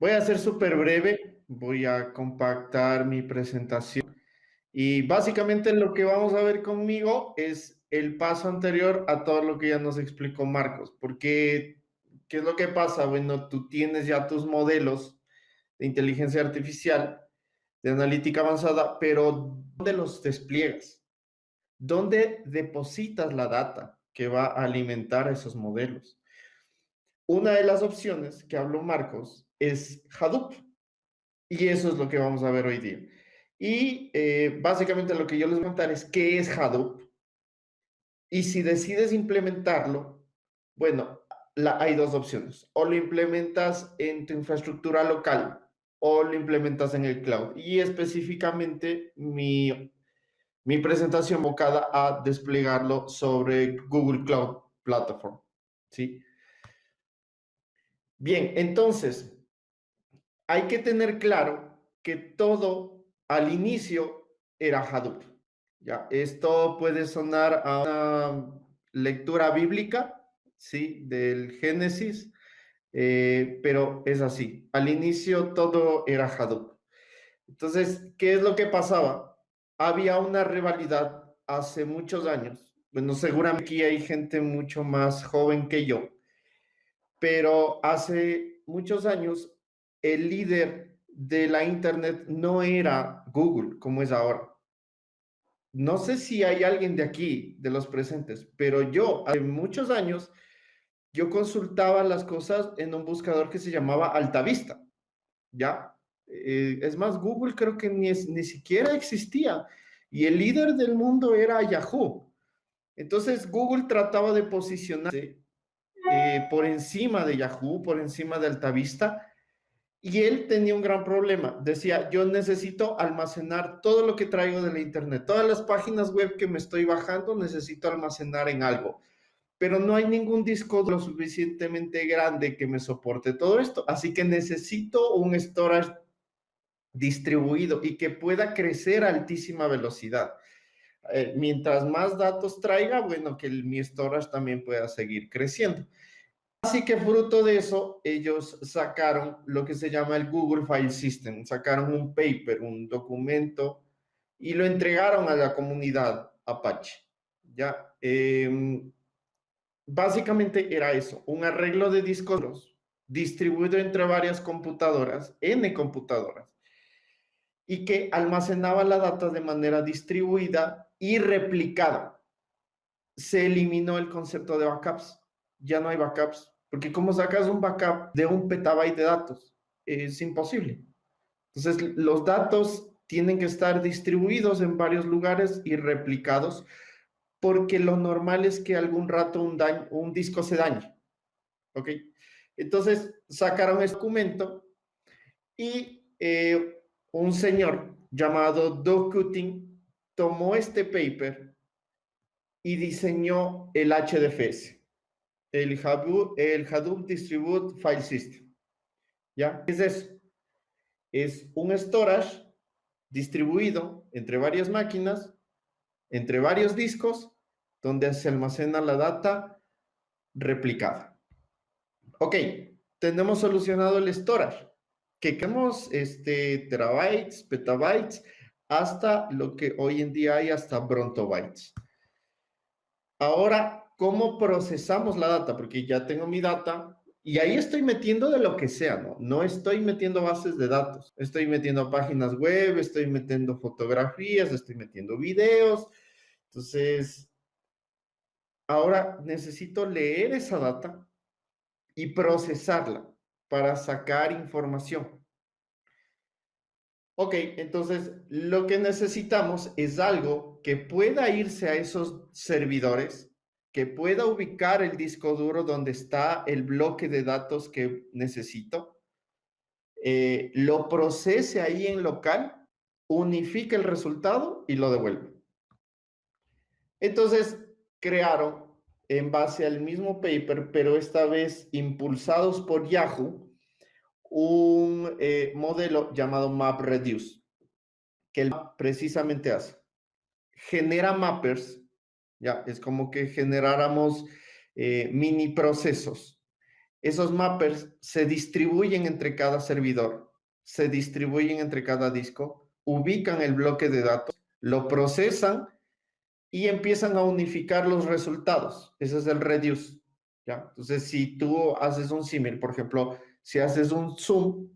Voy a ser súper breve, voy a compactar mi presentación y básicamente lo que vamos a ver conmigo es el paso anterior a todo lo que ya nos explicó Marcos, porque ¿qué es lo que pasa? Bueno, tú tienes ya tus modelos de inteligencia artificial, de analítica avanzada, pero ¿dónde los despliegas? ¿Dónde depositas la data que va a alimentar a esos modelos? Una de las opciones que habló Marcos es Hadoop. Y eso es lo que vamos a ver hoy día. Y básicamente lo que yo les voy a contar es qué es Hadoop. Y si decides implementarlo, bueno, hay dos opciones. O lo implementas en tu infraestructura local o lo implementas en el cloud. Y específicamente mi presentación enfocada a desplegarlo sobre Google Cloud Platform. ¿Sí? Bien, entonces, hay que tener claro que todo al inicio era Hadoop. Ya, esto puede sonar a una lectura bíblica, sí, del Génesis, pero es así. Al inicio todo era Hadoop. Entonces, ¿qué es lo que pasaba? Había una rivalidad hace muchos años. Bueno, seguramente aquí hay gente mucho más joven que yo, pero hace muchos años el líder de la Internet no era Google como es ahora. No sé si hay alguien de aquí, de los presentes, pero yo hace muchos años, yo consultaba las cosas en un buscador que se llamaba Altavista, ¿ya? Es más, Google creo que ni siquiera existía y el líder del mundo era Yahoo. Entonces Google trataba de posicionarse por encima de Yahoo, por encima de Altavista, y él tenía un gran problema. Decía, yo necesito almacenar todo lo que traigo de la internet, todas las páginas web que me estoy bajando, necesito almacenar en algo. Pero no hay ningún disco lo suficientemente grande que me soporte todo esto. Así que necesito un storage distribuido y que pueda crecer a altísima velocidad. Mientras más datos traiga, bueno, que mi storage también pueda seguir creciendo. Así que fruto de eso, ellos sacaron lo que se llama el Google File System, sacaron un paper, un documento, y lo entregaron a la comunidad Apache. Ya, básicamente era eso, un arreglo de discos duros distribuido entre varias computadoras, N computadoras, y que almacenaba la data de manera distribuida y replicada. Se eliminó el concepto de backups. Ya no hay backups, porque ¿cómo sacas un backup de un petabyte de datos? Es imposible. Entonces, los datos tienen que estar distribuidos en varios lugares y replicados, porque lo normal es que algún rato un disco se dañe. ¿Ok? Entonces, sacaron este documento y un señor llamado Doug Cutting tomó este paper y diseñó el HDFS, el Hadoop Distributed File System. ¿Ya? ¿Qué es eso? Es un storage distribuido entre varias máquinas, entre varios discos, donde se almacena la data replicada. Ok, tenemos solucionado el storage, que queremos terabytes, petabytes, hasta lo que hoy en día hay hasta brontobytes. Ahora, ¿cómo procesamos la data? Porque ya tengo mi data y ahí estoy metiendo de lo que sea, ¿no? No estoy metiendo bases de datos, estoy metiendo páginas web, estoy metiendo fotografías, estoy metiendo videos. Entonces, ahora necesito leer esa data y procesarla para sacar información. Ok, entonces lo que necesitamos es algo que pueda irse a esos servidores, que pueda ubicar el disco duro donde está el bloque de datos que necesito, lo procese ahí en local, unifique el resultado y lo devuelve. Entonces crearon en base al mismo paper, pero esta vez impulsados por Yahoo, un modelo llamado MapReduce, que el map precisamente hace. Genera mappers, ya, es como que generáramos mini procesos Esos mappers se distribuyen entre cada servidor, se distribuyen entre cada disco, ubican el bloque de datos, lo procesan y empiezan a unificar los resultados. Ese es el reduce. ¿Ya? Entonces, si tú haces un símil, por ejemplo, si haces un zoom,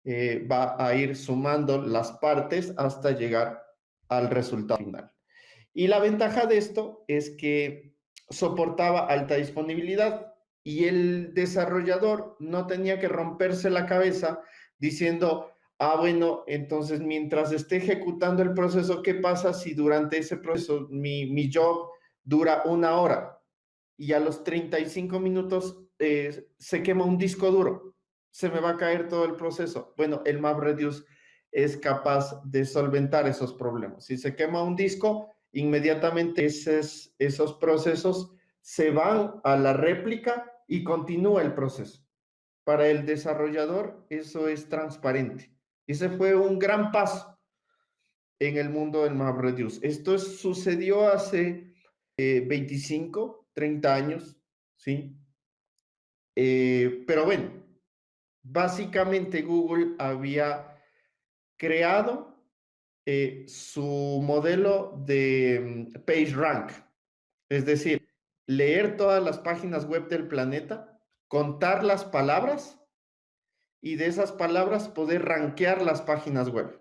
va a ir sumando las partes hasta llegar al resultado final. Y la ventaja de esto es que soportaba alta disponibilidad y el desarrollador no tenía que romperse la cabeza diciendo, ah, bueno, entonces mientras esté ejecutando el proceso, ¿qué pasa si durante ese proceso mi job dura 1 hora y a los 35 minutos se quema un disco duro? Se me va a caer todo el proceso. Bueno, el MapReduce es capaz de solventar esos problemas. Si se quema un disco, inmediatamente esos procesos se van a la réplica y continúa el proceso. Para el desarrollador, eso es transparente. Ese fue un gran paso en el mundo del MapReduce. Esto sucedió hace 25, 30 años, ¿sí? Pero bueno, básicamente Google había creado su modelo de PageRank, es decir, leer todas las páginas web del planeta, contar las palabras y de esas palabras poder rankear las páginas web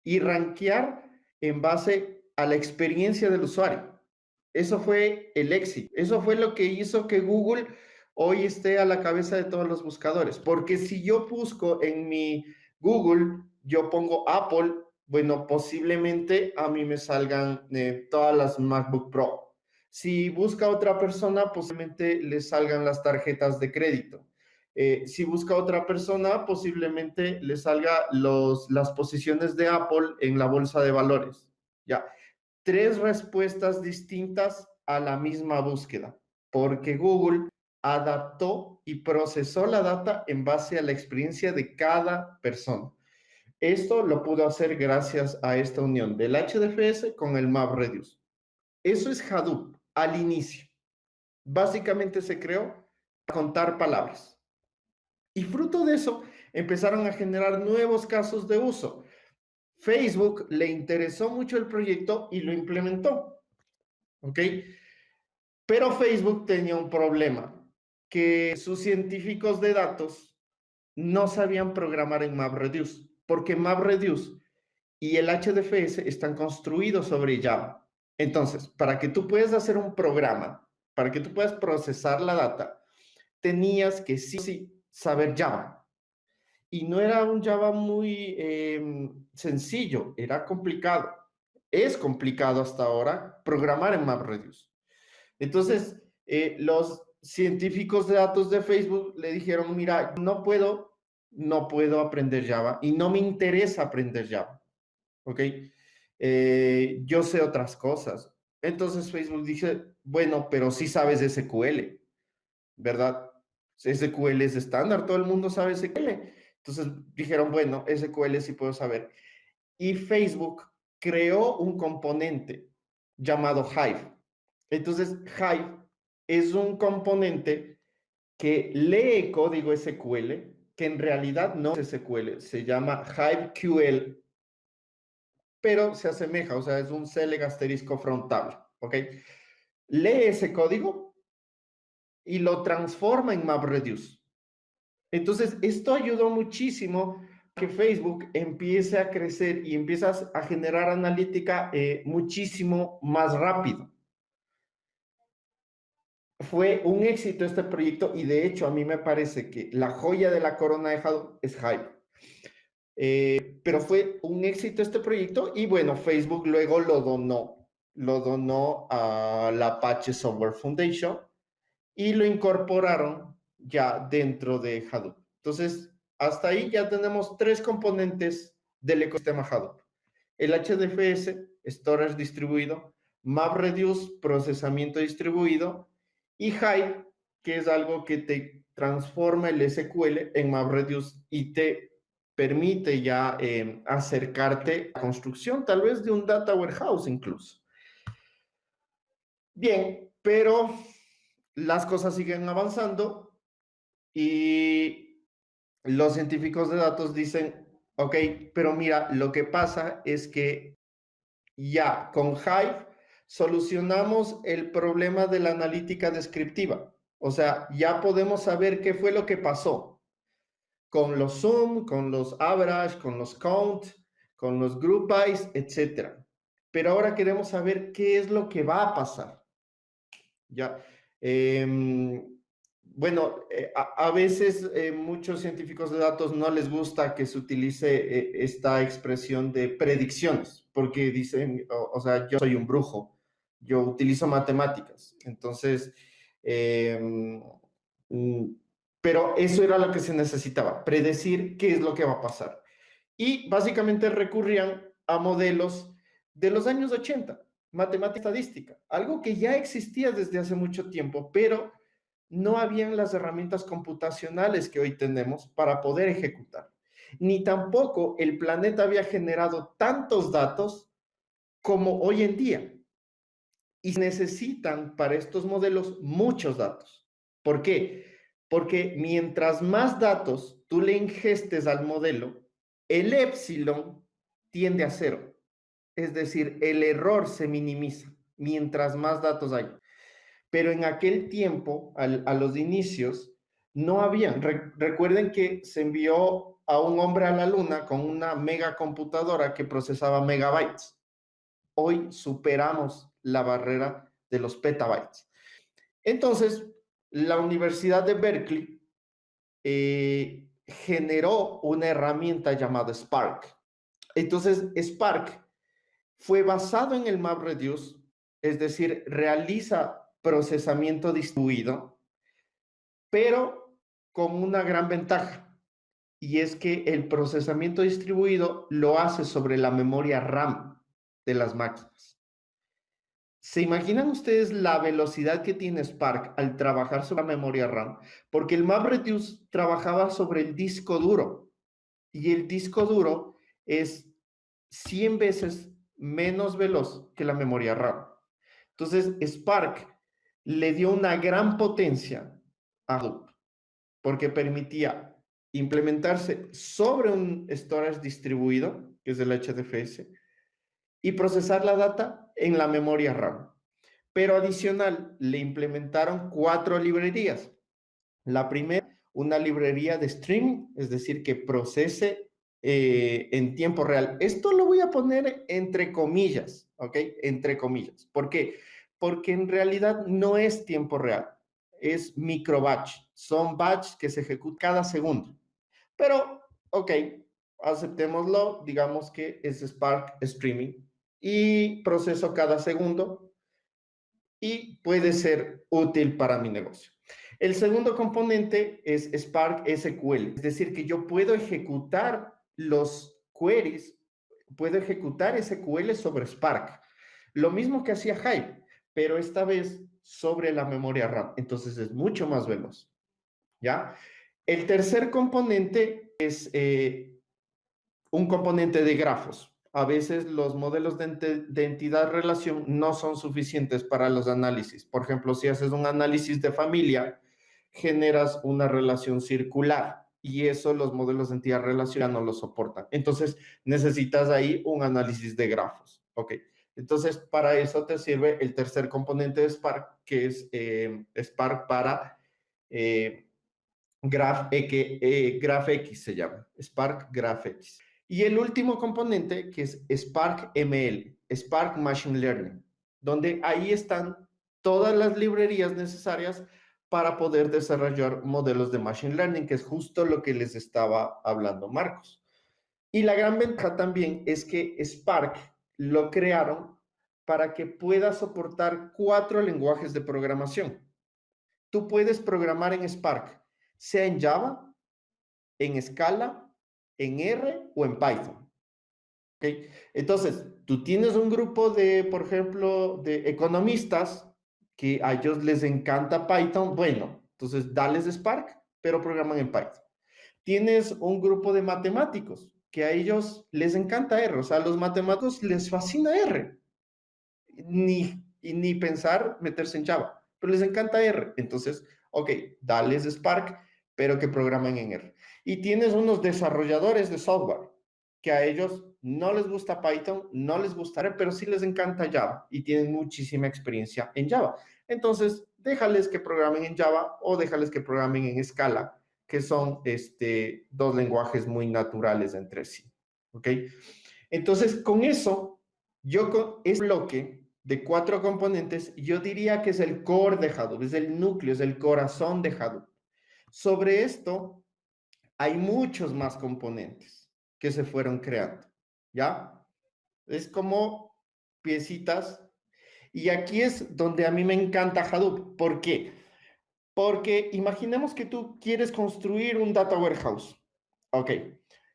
y rankear en base a la experiencia del usuario. Eso fue el éxito. Eso fue lo que hizo que Google hoy esté a la cabeza de todos los buscadores. Porque si yo busco en mi Google, yo pongo Apple, bueno, posiblemente a mí me salgan todas las MacBook Pro. Si busca otra persona, posiblemente le salgan las tarjetas de crédito. Si busca otra persona, posiblemente le salga las posiciones de Apple en la bolsa de valores. Ya, 3 respuestas distintas a la misma búsqueda, porque Google adaptó y procesó la data en base a la experiencia de cada persona. Esto lo pudo hacer gracias a esta unión del HDFS con el MapReduce. Eso es Hadoop al inicio. Básicamente se creó para contar palabras. Y fruto de eso empezaron a generar nuevos casos de uso. Facebook le interesó mucho el proyecto y lo implementó. ¿Ok? Pero Facebook tenía un problema, que sus científicos de datos no sabían programar en MapReduce, porque MapReduce y el HDFS están construidos sobre Java. Entonces, para que tú puedas hacer un programa, para que tú puedas procesar la data, tenías que sí saber Java. Y no era un Java muy sencillo, era complicado. Es complicado hasta ahora programar en MapReduce. Entonces, los científicos de datos de Facebook le dijeron, mira, no puedo aprender Java y no me interesa aprender Java, ¿ok? Yo sé otras cosas. Entonces Facebook dice, bueno, pero sí sabes SQL, ¿verdad? SQL es estándar, todo el mundo sabe SQL. Entonces dijeron, bueno, SQL sí puedo saber. Y Facebook creó un componente llamado Hive. Entonces, Hive es un componente que lee código SQL, que en realidad no es SQL, se llama HiveQL, pero se asemeja, o sea, es un CL asterisco frontable, ¿ok? Lee ese código y lo transforma en MapReduce. Entonces, esto ayudó muchísimo a que Facebook empiece a crecer y empieza a generar analítica muchísimo más rápido. Fue un éxito este proyecto y de hecho a mí me parece que la joya de la corona de Hadoop es Hive. Pero fue un éxito este proyecto y bueno, Facebook luego lo donó a la Apache Software Foundation y lo incorporaron ya dentro de Hadoop. Entonces, hasta ahí ya tenemos 3 componentes del ecosistema Hadoop. El HDFS, storage distribuido, MapReduce, procesamiento distribuido, y Hive, que es algo que te transforma el SQL en MapReduce y te permite ya acercarte a la construcción tal vez de un data warehouse incluso. Bien, pero las cosas siguen avanzando Y los científicos de datos dicen, ok, pero mira, lo que pasa es que ya con Hive solucionamos el problema de la analítica descriptiva. O sea, ya podemos saber qué fue lo que pasó con los sum, con los average, con los count, con los group bys, etc. Pero ahora queremos saber qué es lo que va a pasar. Ya. Bueno, a veces muchos científicos de datos no les gusta que se utilice esta expresión de predicciones, porque dicen, o sea, yo soy un brujo, yo utilizo matemáticas. Entonces, mm, pero eso era lo que se necesitaba, predecir qué es lo que va a pasar. Y básicamente recurrían a modelos de los años 80, matemática estadística, algo que ya existía desde hace mucho tiempo, pero no habían las herramientas computacionales que hoy tenemos para poder ejecutar. Ni tampoco el planeta había generado tantos datos como hoy en día. Y necesitan para estos modelos muchos datos. ¿Por qué? Porque mientras más datos tú le ingestes al modelo, el épsilon tiende a cero. Es decir, el error se minimiza mientras más datos hay. Pero en aquel tiempo, a los inicios, no habían. Recuerden que se envió a un hombre a la luna con una megacomputadora que procesaba megabytes. Hoy superamos la barrera de los petabytes. Entonces, la Universidad de Berkeley generó una herramienta llamada Spark. Entonces, Spark fue basado en el MapReduce, es decir, realiza procesamiento distribuido, pero con una gran ventaja, y es que el procesamiento distribuido lo hace sobre la memoria RAM de las máquinas. ¿Se imaginan ustedes la velocidad que tiene Spark al trabajar sobre la memoria RAM? Porque el MapReduce trabajaba sobre el disco duro, y el disco duro es 100 veces menos veloz que la memoria RAM. Entonces, Spark le dio una gran potencia a Hadoop, porque permitía implementarse sobre un storage distribuido, que es el HDFS, y procesar la data en la memoria RAM. Pero adicional, le implementaron 4 librerías. La primera, una librería de streaming, es decir, que procese en tiempo real. Esto lo voy a poner entre comillas, ¿ok? Entre comillas. ¿Por qué? Porque en realidad no es tiempo real, es micro batch. Son batch que se ejecutan cada segundo. Pero, ok, aceptémoslo, digamos que es Spark Streaming y proceso cada segundo y puede ser útil para mi negocio. El segundo componente es Spark SQL, es decir, que yo puedo ejecutar los queries, puedo ejecutar SQL sobre Spark. Lo mismo que hacía Hive, pero esta vez sobre la memoria RAM. Entonces es mucho más veloz. ¿Ya? El tercer componente es un componente de grafos. A veces los modelos de entidad-relación no son suficientes para los análisis. Por ejemplo, si haces un análisis de familia, generas una relación circular y eso los modelos de entidad-relación ya no lo soportan. Entonces, necesitas ahí un análisis de grafos. Ok. Entonces, para eso te sirve el tercer componente de Spark, que es Spark para GraphX se llama, Spark GraphX. Y el último componente que es Spark ML, Spark Machine Learning, donde ahí están todas las librerías necesarias para poder desarrollar modelos de Machine Learning, que es justo lo que les estaba hablando Marcos. Y la gran ventaja también es que Spark lo crearon para que pueda soportar 4 lenguajes de programación. Tú puedes programar en Spark, sea en Java, en Scala, en R o en Python. ¿Okay? Entonces, tú tienes un grupo de, por ejemplo, de economistas que a ellos les encanta Python. Bueno, entonces dales Spark, pero programan en Python. Tienes un grupo de matemáticos que a ellos les encanta R. O sea, a los matemáticos les fascina R. Ni pensar meterse en Java, pero les encanta R. Entonces, ok, dales Spark, pero que programan en R. Y tienes unos desarrolladores de software que a ellos no les gusta Python, no les gusta R, pero sí les encanta Java y tienen muchísima experiencia en Java. Entonces, déjales que programen en Java o déjales que programen en Scala, que son dos lenguajes muy naturales entre sí. ¿Ok? Entonces, con eso, yo con ese bloque de 4 componentes, yo diría que es el core de Hadoop, es el núcleo, es el corazón de Hadoop. Sobre esto, hay muchos más componentes que se fueron creando, ¿ya? Es como piecitas. Y aquí es donde a mí me encanta Hadoop. ¿Por qué? Porque imaginemos que tú quieres construir un data warehouse. Ok.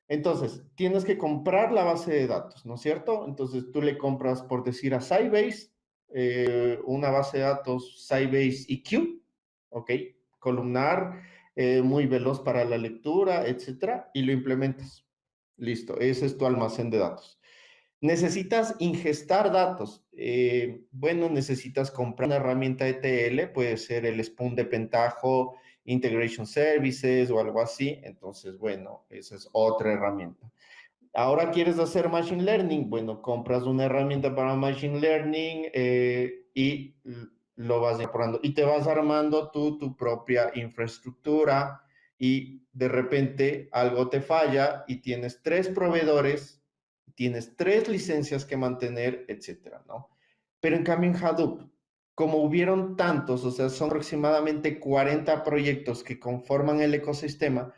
Entonces, tienes que comprar la base de datos, ¿no es cierto? Entonces, tú le compras, por decir, a Sybase, una base de datos Sybase EQ, ¿ok? Columnar, muy veloz para la lectura, etcétera, y lo implementas. Listo, ese es tu almacén de datos. Necesitas ingestar datos. Bueno, necesitas comprar una herramienta ETL, puede ser el Spoon de Pentaho, Integration Services o algo así. Entonces, bueno, esa es otra herramienta. Ahora quieres hacer Machine Learning. Bueno, compras una herramienta para Machine Learning y lo vas incorporando. Y te vas armando tú tu propia infraestructura y de repente algo te falla y tienes 3 proveedores, tienes 3 licencias que mantener, etcétera, ¿no? Pero en cambio en Hadoop, como hubieron tantos, o sea, son aproximadamente 40 proyectos que conforman el ecosistema,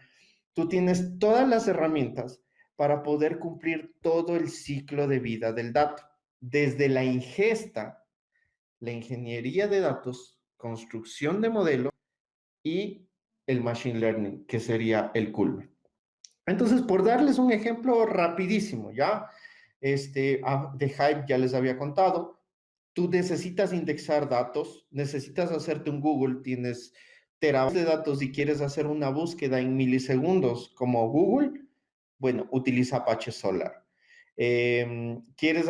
tú tienes todas las herramientas para poder cumplir todo el ciclo de vida del dato, desde la ingesta, la ingeniería de datos, construcción de modelos y el machine learning, que sería el culmen. Entonces, por darles un ejemplo rapidísimo, ¿ya? De Hive ya les había contado, tú necesitas indexar datos, necesitas hacerte un Google, tienes terabytes de datos y quieres hacer una búsqueda en milisegundos como Google, bueno, utiliza Apache Solar. ¿Quieres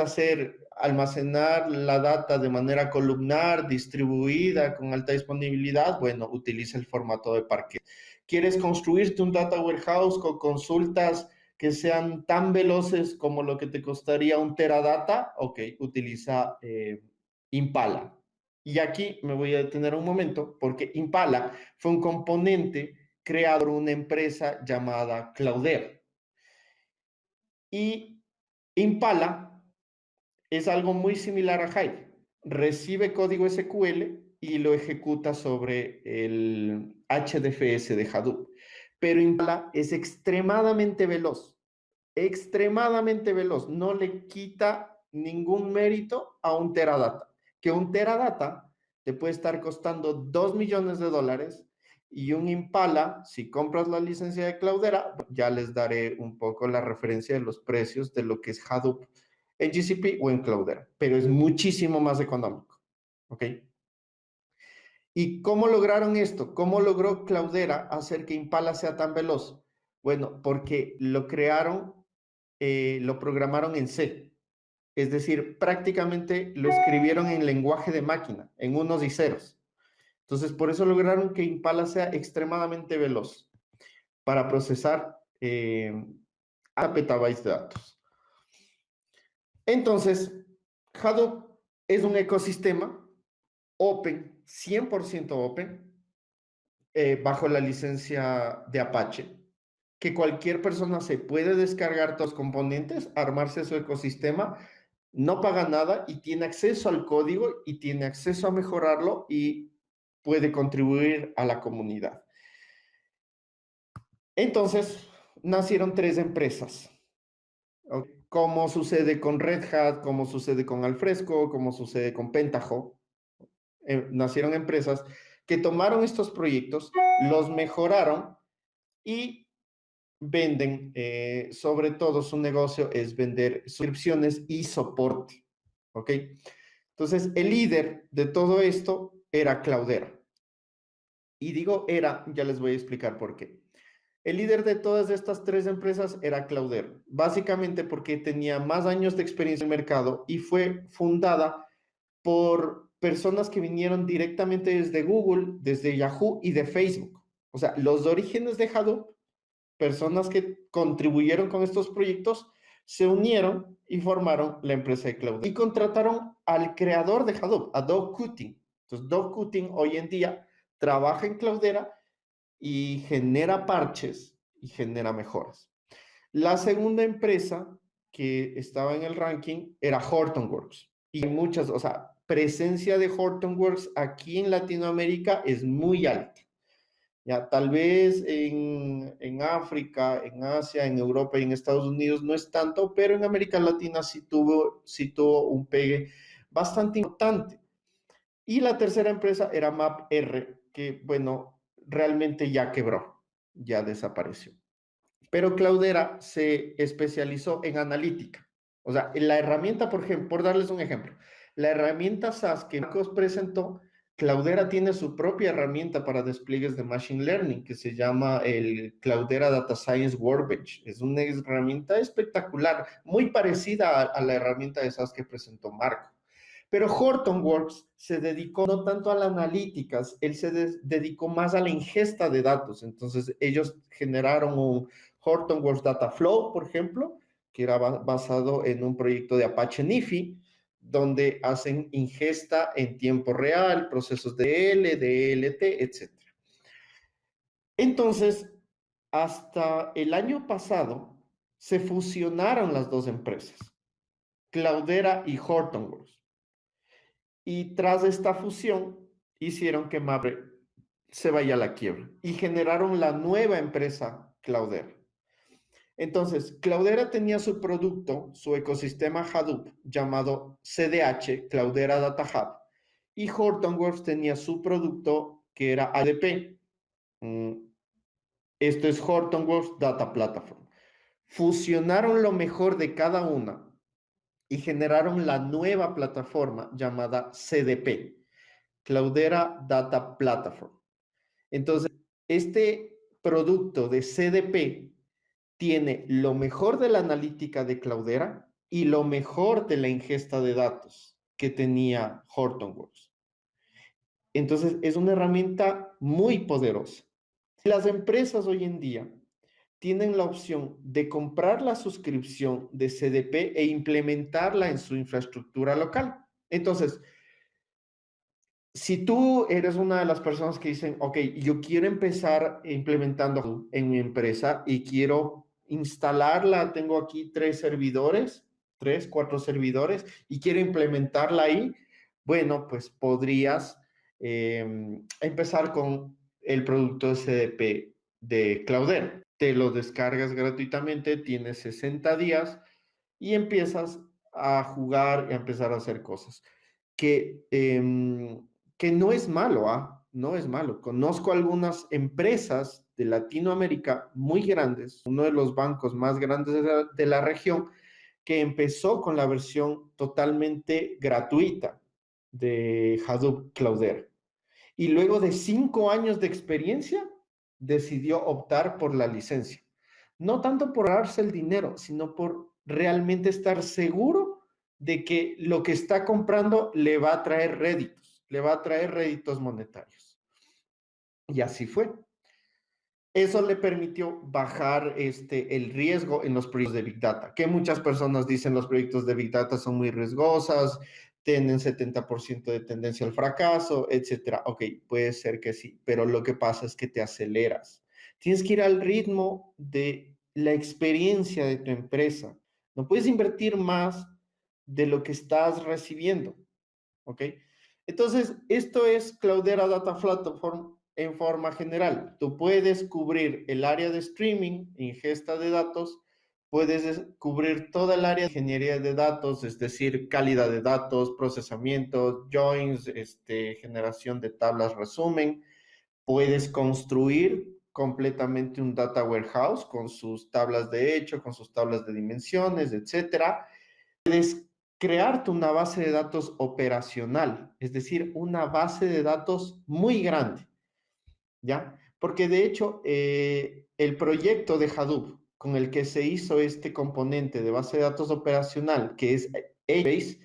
almacenar la data de manera columnar, distribuida, con alta disponibilidad? Bueno, utiliza el formato de Parquet. ¿Quieres construirte un data warehouse con consultas que sean tan veloces como lo que te costaría un teradata? Ok, utiliza Impala. Y aquí me voy a detener un momento porque Impala fue un componente creado por una empresa llamada Cloudera. Y Impala es algo muy similar a Hive. Recibe código SQL y lo ejecuta sobre el HDFS de Hadoop. Pero Impala es extremadamente veloz. No le quita ningún mérito a un teradata. Que un teradata te puede estar costando $2 millones y un Impala, si compras la licencia de Cloudera, ya les daré un poco la referencia de los precios de lo que es Hadoop en GCP o en Cloudera, pero es muchísimo más económico. ¿Ok? ¿Y cómo lograron esto? ¿Cómo logró Cloudera hacer que Impala sea tan veloz? Bueno, porque lo crearon, lo programaron en C. Es decir, prácticamente lo escribieron en lenguaje de máquina, en unos y ceros. Entonces, por eso lograron que Impala sea extremadamente veloz para procesar a petabytes de datos. Entonces, Hadoop es un ecosistema open, 100% open, bajo la licencia de Apache, que cualquier persona se puede descargar todos los componentes, armarse su ecosistema, no paga nada y tiene acceso al código y tiene acceso a mejorarlo y puede contribuir a la comunidad. Entonces, nacieron 3 empresas. Como sucede con Red Hat, como sucede con Alfresco, como sucede con Pentaho. Nacieron empresas que tomaron estos proyectos, los mejoraron y venden, sobre todo su negocio es vender suscripciones y soporte. ¿Ok? Entonces, el líder de todo esto era Cloudera. Y digo era, ya les voy a explicar por qué. El líder de todas estas 3 empresas era Cloudera, básicamente porque tenía más años de experiencia en el mercado y fue fundada por personas que vinieron directamente desde Google, desde Yahoo y de Facebook. O sea, los orígenes de Hadoop, personas que contribuyeron con estos proyectos, se unieron y formaron la empresa de Cloudera. Y contrataron al creador de Hadoop, a Doug Cutting. Entonces, Doug Cutting hoy en día trabaja en Cloudera y genera parches y genera mejoras. La segunda empresa que estaba en el ranking era Hortonworks. Y muchas, o sea, presencia de Hortonworks aquí en Latinoamérica es muy alta. Ya, tal vez en África, en Asia, en Europa y en Estados Unidos no es tanto, pero en América Latina sí tuvo un pegue bastante importante. Y la tercera empresa era MapR, que bueno, realmente ya quebró, ya desapareció. Pero Cloudera se especializó en analítica. O sea, la herramienta, por ejemplo, por darles un ejemplo, la herramienta SAS que Marcos presentó, Cloudera tiene su propia herramienta para despliegues de Machine Learning que se llama el Cloudera Data Science Workbench. Es una herramienta espectacular, muy parecida a la herramienta de SAS que presentó Marco. Pero Hortonworks se dedicó no tanto a la analítica, él se dedicó más a la ingesta de datos. Entonces, ellos generaron un Hortonworks Data Flow, por ejemplo, que era basado en un proyecto de Apache NiFi, donde hacen ingesta en tiempo real, procesos de L, DLT, etc. Entonces, hasta el año pasado, se fusionaron las dos empresas, Cloudera y Hortonworks. Y tras esta fusión, hicieron que Mapre se vaya a la quiebra y generaron la nueva empresa Cloudera. Entonces, Cloudera tenía su producto, su ecosistema Hadoop, llamado CDH, Cloudera Data Hub, y Hortonworks tenía su producto que era ADP. Esto es Hortonworks Data Platform. Fusionaron lo mejor de cada una y generaron la nueva plataforma llamada CDP, Cloudera Data Platform. Entonces, este producto de CDP tiene lo mejor de la analítica de Cloudera y lo mejor de la ingesta de datos que tenía Hortonworks. Entonces, es una herramienta muy poderosa. Las empresas hoy en día tienen la opción de comprar la suscripción de CDP e implementarla en su infraestructura local. Entonces, si tú eres una de las personas que dicen, ok, yo quiero empezar implementando en mi empresa y quiero instalarla, tengo aquí 3, 4 servidores y quiero implementarla ahí, bueno, pues podrías empezar con el producto SDP de Cloudera. Te lo descargas gratuitamente, tienes 60 días y empiezas a jugar y a empezar a hacer cosas que, que no es malo, ¿ah? No es malo. Conozco algunas empresas de Latinoamérica muy grandes, uno de los bancos más grandes de la región, que empezó con la versión totalmente gratuita de Hadoop Cloudera. Y luego de 5 años de experiencia, decidió optar por la licencia. No tanto por darse el dinero, sino por realmente estar seguro de que lo que está comprando le va a traer réditos, le va a traer réditos monetarios. Y así fue. Eso le permitió bajar el riesgo en los proyectos de Big Data, que muchas personas dicen los proyectos de Big Data son muy riesgosas, tienen 70% de tendencia al fracaso, etcétera. Ok, puede ser que sí, pero lo que pasa es que te aceleras. Tienes que ir al ritmo de la experiencia de tu empresa. No puedes invertir más de lo que estás recibiendo, ¿ok? Entonces, esto es Cloudera Data Platform en forma general. Tú puedes cubrir el área de streaming, ingesta de datos, puedes cubrir toda el área de ingeniería de datos, es decir, calidad de datos, procesamiento, joins, generación de tablas resumen. Puedes construir completamente un data warehouse con sus tablas de hecho, con sus tablas de dimensiones, etcétera. Puedes crearte una base de datos operacional, es decir, una base de datos muy grande, ¿ya? Porque de hecho, el proyecto de Hadoop con el que se hizo este componente de base de datos operacional, que es HBase,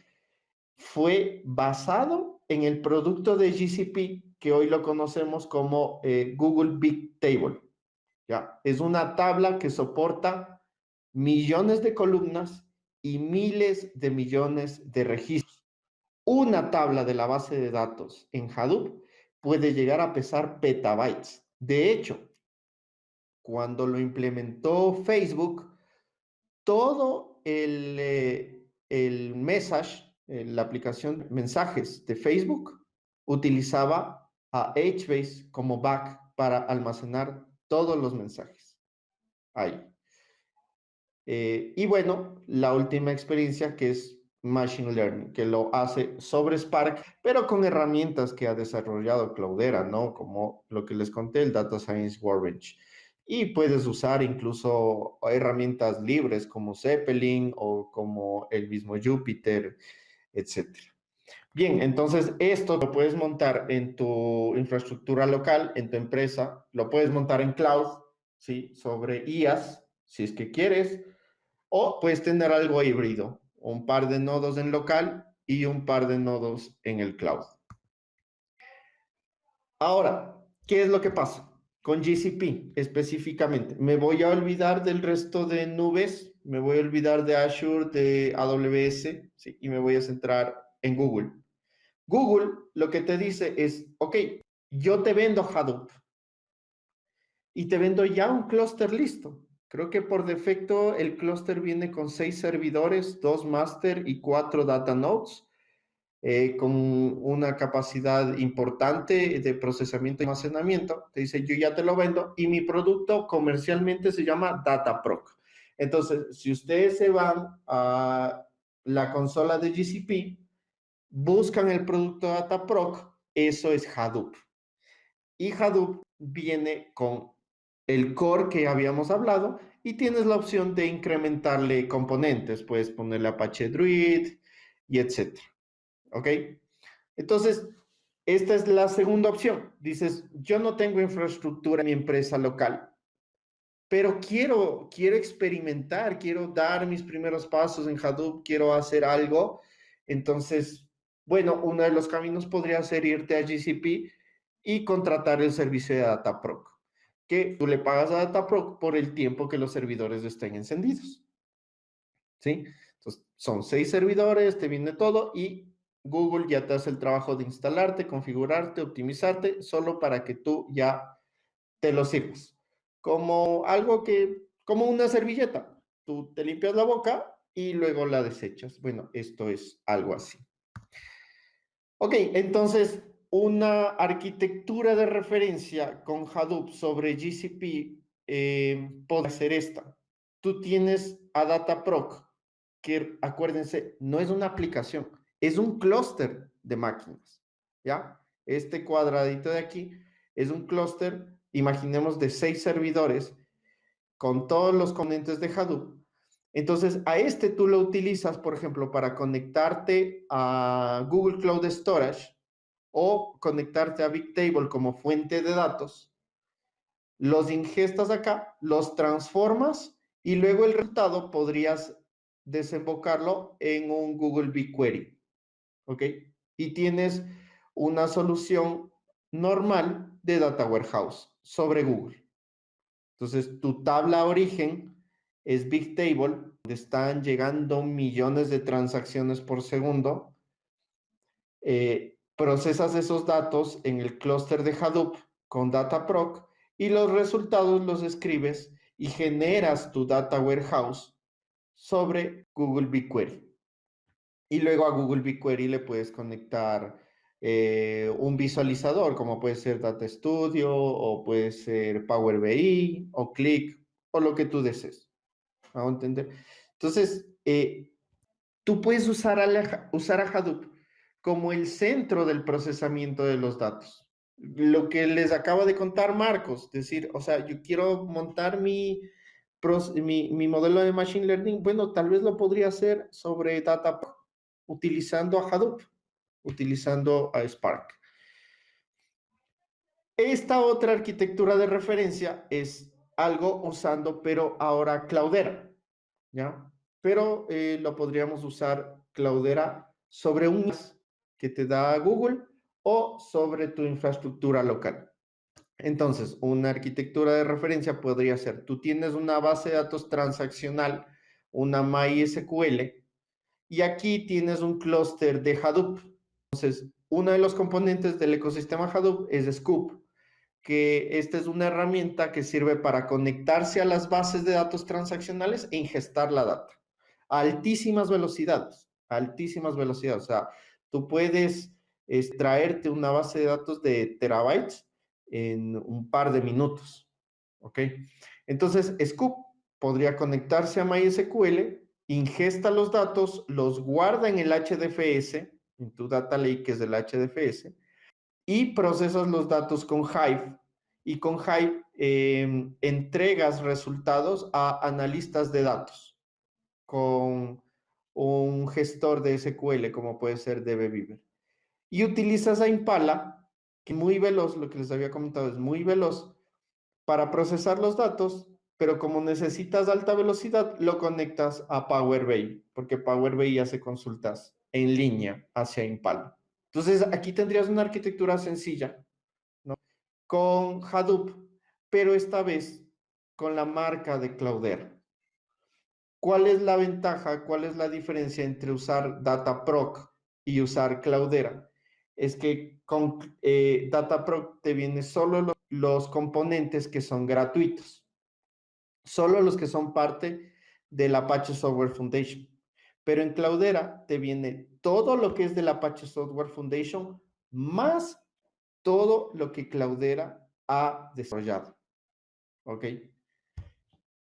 fue basado en el producto de GCP que hoy lo conocemos como Google Big Table. ¿Ya? Es una tabla que soporta millones de columnas y miles de millones de registros. Una tabla de la base de datos en Hadoop puede llegar a pesar petabytes. De hecho, cuando lo implementó Facebook, todo el message, la aplicación mensajes de Facebook, utilizaba a HBase como back para almacenar todos los mensajes ahí. Y bueno, la última experiencia que es Machine Learning, que lo hace sobre Spark, pero con herramientas que ha desarrollado Cloudera, ¿no? Como lo que les conté, el Data Science Workbench. Y puedes usar incluso herramientas libres como Zeppelin o como el mismo Jupyter, etcétera. Bien, entonces esto lo puedes montar en tu infraestructura local, en tu empresa, lo puedes montar en cloud, ¿sí? Sobre IaaS, si es que quieres, o puedes tener algo híbrido, un par de nodos en local y un par de nodos en el cloud. Ahora, ¿qué es lo que pasa? Con GCP específicamente, me voy a olvidar del resto de nubes, me voy a olvidar de Azure, de AWS, ¿sí? Y me voy a centrar en Google. Google lo que te dice es, ok, yo te vendo Hadoop y te vendo ya un clúster listo. Creo que por defecto el clúster viene con 6 servidores, 2 master y 4 data nodes, con una capacidad importante de procesamiento y almacenamiento. Te dice, yo ya te lo vendo y mi producto comercialmente se llama Dataproc. Entonces, si ustedes se van a la consola de GCP, buscan el producto Dataproc, eso es Hadoop. Y Hadoop viene con el core que habíamos hablado y tienes la opción de incrementarle componentes. Puedes ponerle Apache Druid y etcétera. ¿Ok? Entonces, esta es la segunda opción. Dices, yo no tengo infraestructura en mi empresa local, pero quiero experimentar, quiero dar mis primeros pasos en Hadoop, quiero hacer algo. Entonces, bueno, uno de los caminos podría ser irte a GCP y contratar el servicio de Dataproc, que tú le pagas a Dataproc por el tiempo que los servidores estén encendidos. ¿Sí? Entonces, son 6 servidores, te viene todo y Google ya te hace el trabajo de instalarte, configurarte, optimizarte, solo para que tú ya te lo sirvas. Como algo como una servilleta. Tú te limpias la boca y luego la desechas. Bueno, esto es algo así. Ok, entonces una arquitectura de referencia con Hadoop sobre GCP puede ser esta. Tú tienes a Dataproc, que acuérdense, no es una aplicación, es un clúster de máquinas, ¿ya? Este cuadradito de aquí es un clúster, imaginemos, de 6 servidores con todos los componentes de Hadoop. Entonces, a este tú lo utilizas, por ejemplo, para conectarte a Google Cloud Storage o conectarte a Bigtable como fuente de datos. Los ingestas acá, los transformas y luego el resultado podrías desembocarlo en un Google BigQuery. ¿Ok? Y tienes una solución normal de Data Warehouse sobre Google. Entonces, tu tabla origen es Bigtable, donde están llegando millones de transacciones por segundo. Procesas esos datos en el clúster de Hadoop con Dataproc y los resultados los escribes y generas tu Data Warehouse sobre Google BigQuery. Y luego a Google BigQuery le puedes conectar un visualizador, como puede ser Data Studio, o puede ser Power BI, o Click, o lo que tú desees. ¿Vamos a entender? Entonces, tú puedes usar a Hadoop como el centro del procesamiento de los datos. Lo que les acaba de contar Marcos, decir, o sea, yo quiero montar mi modelo de Machine Learning, bueno, tal vez lo podría hacer sobre Dataproc, utilizando a Hadoop, utilizando a Spark. Esta otra arquitectura de referencia es algo usando, pero ahora Cloudera, ¿ya? Pero lo podríamos usar Cloudera sobre un que te da Google o sobre tu infraestructura local. Entonces, una arquitectura de referencia podría ser, tú tienes una base de datos transaccional, una MySQL, y aquí tienes un clúster de Hadoop. Entonces, uno de los componentes del ecosistema Hadoop es Scoop, que esta es una herramienta que sirve para conectarse a las bases de datos transaccionales e ingestar la data a altísimas velocidades, altísimas velocidades. O sea, tú puedes extraerte una base de datos de terabytes en un par de minutos, ¿ok? Entonces, Scoop podría conectarse a MySQL, ingesta los datos, los guarda en el HDFS, en tu data lake, que es del HDFS, y procesas los datos con Hive. Y con Hive entregas resultados a analistas de datos con un gestor de SQL, como puede ser DBbeaver. Y utilizas a Impala, que es muy veloz, lo que les había comentado, es muy veloz para procesar los datos, pero como necesitas alta velocidad, lo conectas a Power BI, porque Power BI hace consultas en línea hacia Impala. Entonces, aquí tendrías una arquitectura sencilla, ¿no? Con Hadoop, pero esta vez con la marca de Cloudera. ¿Cuál es la ventaja? ¿Cuál es la diferencia entre usar Dataproc y usar Cloudera? Es que con Dataproc te vienen solo los componentes que son gratuitos, solo los que son parte del Apache Software Foundation. Pero en Cloudera te viene todo lo que es del Apache Software Foundation más todo lo que Cloudera ha desarrollado. ¿Ok?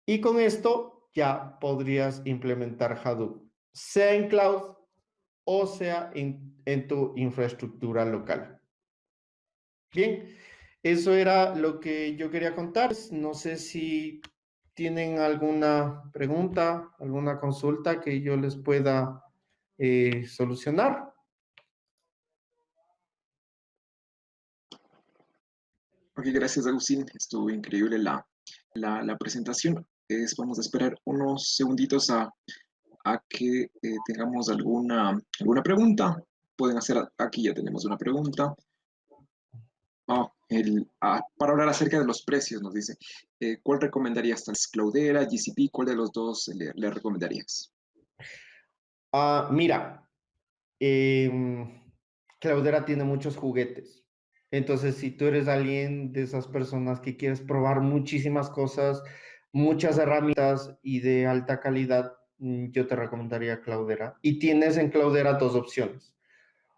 Y con esto ya podrías implementar Hadoop, sea en cloud o sea en tu infraestructura local. Bien, eso era lo que yo quería contar. No sé si tienen alguna pregunta, alguna consulta que yo les pueda solucionar. Ok, gracias Agustín, estuvo increíble la presentación. Vamos a esperar unos segunditos a que tengamos alguna pregunta. Pueden hacer, aquí ya tenemos una pregunta. Para hablar acerca de los precios, nos dice, ¿cuál recomendarías? ¿Cloudera, GCP? ¿Cuál de los dos le recomendarías? Mira, Cloudera tiene muchos juguetes. Entonces, si tú eres alguien de esas personas que quieres probar muchísimas cosas, muchas herramientas y de alta calidad, yo te recomendaría Cloudera. Y tienes en Cloudera dos opciones.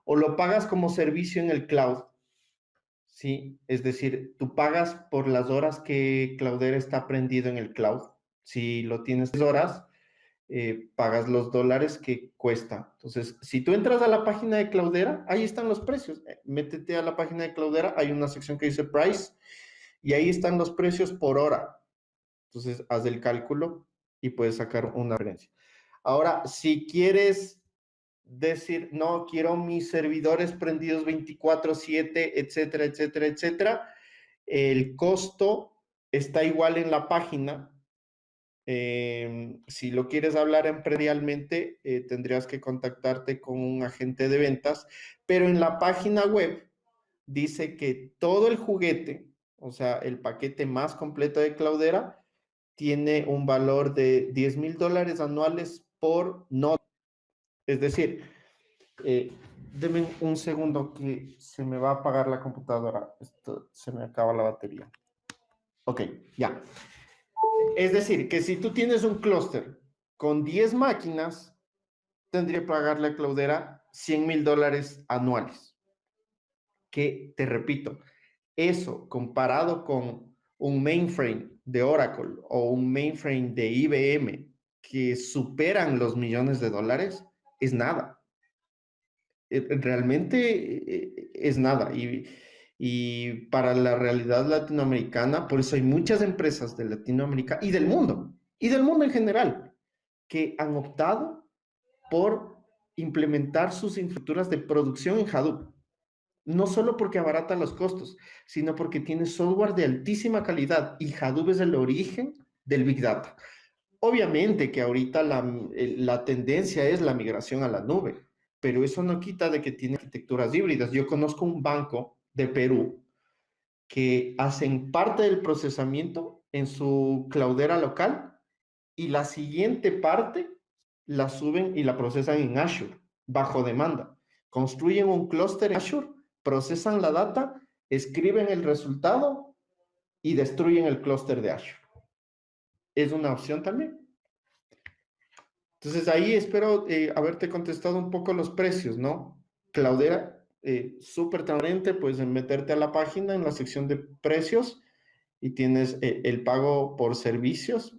O lo pagas como servicio en el cloud, ¿sí? Es decir, tú pagas por las horas que Cloudera está prendido en el cloud. Si lo tienes horas, pagas los dólares que cuesta. Entonces, si tú entras a la página de Cloudera, ahí están los precios. Métete a la página de Cloudera, hay una sección que dice Price y ahí están los precios por hora. Entonces, haz el cálculo y puedes sacar una referencia. Ahora, si quieres decir, no, quiero mis servidores prendidos 24/7, etcétera, etcétera, etcétera, el costo está igual en la página. Si lo quieres hablar empresarialmente, tendrías que contactarte con un agente de ventas, pero en la página web dice que todo el juguete, o sea, el paquete más completo de Cloudera, tiene un valor de $10,000 anuales por nodo. Es decir, denme un segundo que se me va a apagar la computadora. Esto, se me acaba la batería. Ok, ya. Es decir, que si tú tienes un clúster con 10 máquinas, tendría que pagarle a Cloudera $100,000 anuales. Que, te repito, eso comparado con un mainframe de Oracle o un mainframe de IBM que superan los millones de dólares, es nada. Realmente es nada. Y para la realidad latinoamericana, por eso hay muchas empresas de Latinoamérica y del mundo en general, que han optado por implementar sus infraestructuras de producción en Hadoop. No solo porque abarata los costos, sino porque tiene software de altísima calidad y Hadoop es el origen del Big Data. Obviamente que ahorita la tendencia es la migración a la nube, pero eso no quita de que tiene arquitecturas híbridas. Yo conozco un banco de Perú que hacen parte del procesamiento en su cloudera local y la siguiente parte la suben y la procesan en Azure, bajo demanda. Construyen un clúster en Azure, procesan la data, escriben el resultado y destruyen el clúster de Azure. Es una opción también. Entonces ahí espero haberte contestado un poco los precios, ¿no? Cloudera, súper transparente, puedes meterte a la página en la sección de precios y tienes el pago por servicios,